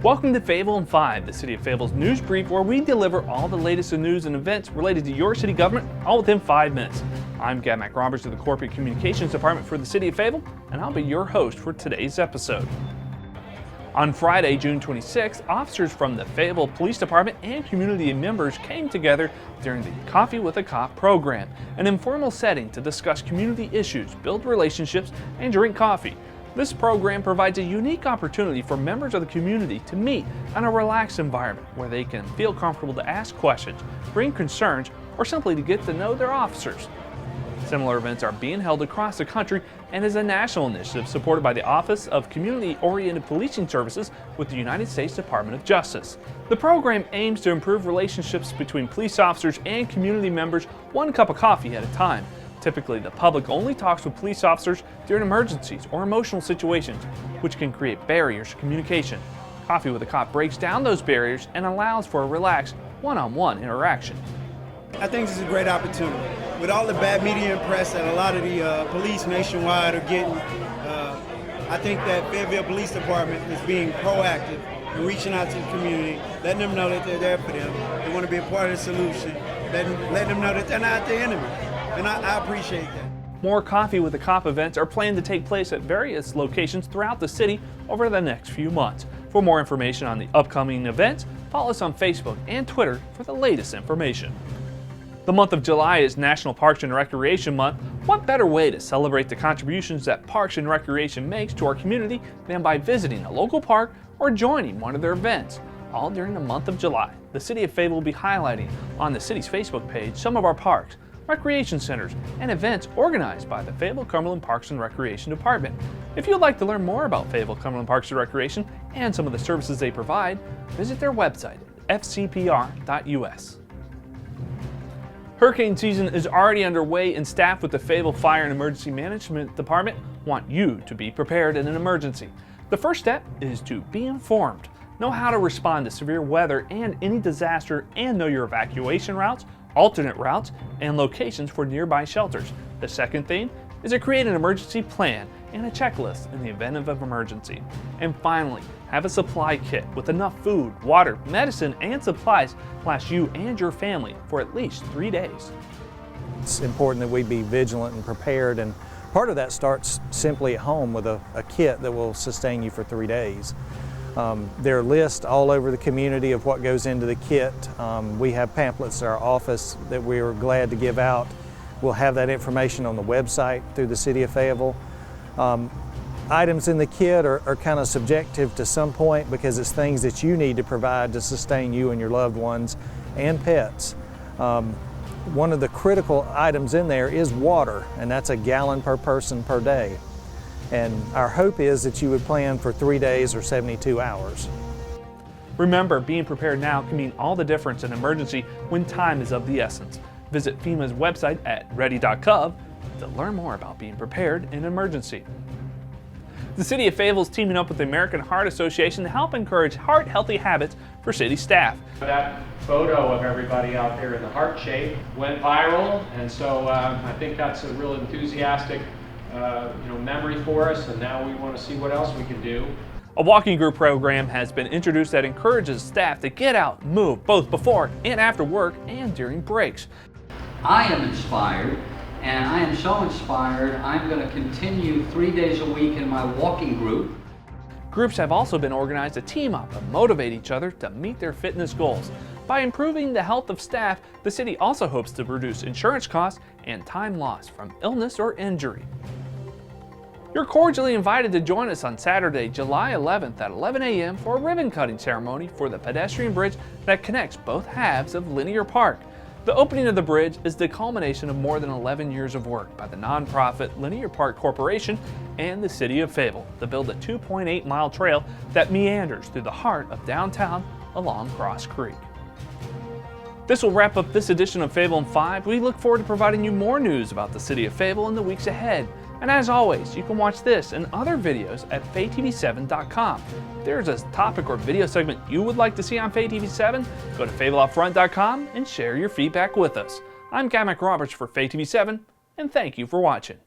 Welcome to Fayetteville in 5, the City of Fayetteville's news brief, where we deliver all the latest in news and events related to your city government, all within 5 minutes. I'm Gab Roberts of the Corporate Communications Department for the City of Fayetteville, and I'll be your host for today's episode. On Friday, June 26th, officers from the Fayetteville Police Department and community members came together during the Coffee with a Cop program, an informal setting to discuss community issues, build relationships, and drink coffee. This program provides a unique opportunity for members of the community to meet in a relaxed environment where they can feel comfortable to ask questions, bring concerns, or simply to get to know their officers. Similar events are being held across the country and is a national initiative supported by the Office of Community-Oriented Policing Services with the United States Department of Justice. The program aims to improve relationships between police officers and community members one cup of coffee at a time. Typically, the public only talks with police officers during emergencies or emotional situations, which can create barriers to communication. Coffee with a Cop breaks down those barriers and allows for a relaxed, one-on-one interaction. I think this is a great opportunity. With all the bad media and press that a lot of the police nationwide are getting, I think that Fayetteville Police Department is being proactive and reaching out to the community, letting them know that they're there for them. They want to be a part of the solution, letting them know that they're not the enemy. And I appreciate that. More Coffee with a Cop events are planned to take place at various locations throughout the city over the next few months. For more information on the upcoming events, follow us on Facebook and Twitter for the latest information. The month of July is National Parks and Recreation Month. What better way to celebrate the contributions that Parks and Recreation makes to our community than by visiting a local park or joining one of their events? All during the month of July, the City of Fayetteville will be highlighting on the city's Facebook page some of our parks, recreation centers, and events organized by the Fayetteville Cumberland Parks and Recreation Department. If you'd like to learn more about Fayetteville Cumberland Parks and Recreation and some of the services they provide, visit their website at fcpr.us. Hurricane season is already underway, and staff with the Fayetteville Fire and Emergency Management Department want you to be prepared in an emergency. The first step is to be informed. Know how to respond to severe weather and any disaster, and know your evacuation routes, alternate routes, and locations for nearby shelters. The second thing is to create an emergency plan and a checklist in the event of an emergency. And finally, have a supply kit with enough food, water, medicine, and supplies to last you and your family for at least 3 days. It's important that we be vigilant and prepared, and part of that starts simply at home with a kit that will sustain you for 3 days. There are lists all over the community of what goes into the kit. We have pamphlets at our office that we are glad to give out. We'll have that information on the website through the City of Fayetteville. Items in the kit are kind of subjective to some point because it's things that you need to provide to sustain you and your loved ones and pets. One of the critical items in there is water, and that's a gallon per person per day. And our hope is that you would plan for 3 days or 72 hours. Remember, being prepared now can mean all the difference in an emergency when time is of the essence. Visit FEMA's website at ready.gov to learn more about being prepared in an emergency. The City of Fayetteville is teaming up with the American Heart Association to help encourage heart-healthy habits for city staff. That photo of everybody out there in the heart shape went viral, and so I think that's a real enthusiastic memory for us, and now we want to see what else we can do. A walking group program has been introduced that encourages staff to get out and move both before and after work and during breaks. I am inspired, and I am so inspired I'm going to continue 3 days a week in my walking group. Groups have also been organized to team up and motivate each other to meet their fitness goals. By improving the health of staff, the city also hopes to reduce insurance costs and time lost from illness or injury. You're cordially invited to join us on Saturday, July 11th at 11 a.m. for a ribbon cutting ceremony for the Pedestrian Bridge that connects both halves of Linear Park. The opening of the bridge is the culmination of more than 11 years of work by the nonprofit Linear Park Corporation and the City of Fayetteville to build a 2.8-mile trail that meanders through the heart of downtown along Cross Creek. This will wrap up this edition of Fayetteville in 5. We look forward to providing you more news about the City of Fayetteville in the weeks ahead. And as always, you can watch this and other videos at faytv7.com. If there's a topic or video segment you would like to see on FayTV7, go to FayettevilleUpFront.com and share your feedback with us. I'm Gab Roberts for FayTV7, and thank you for watching.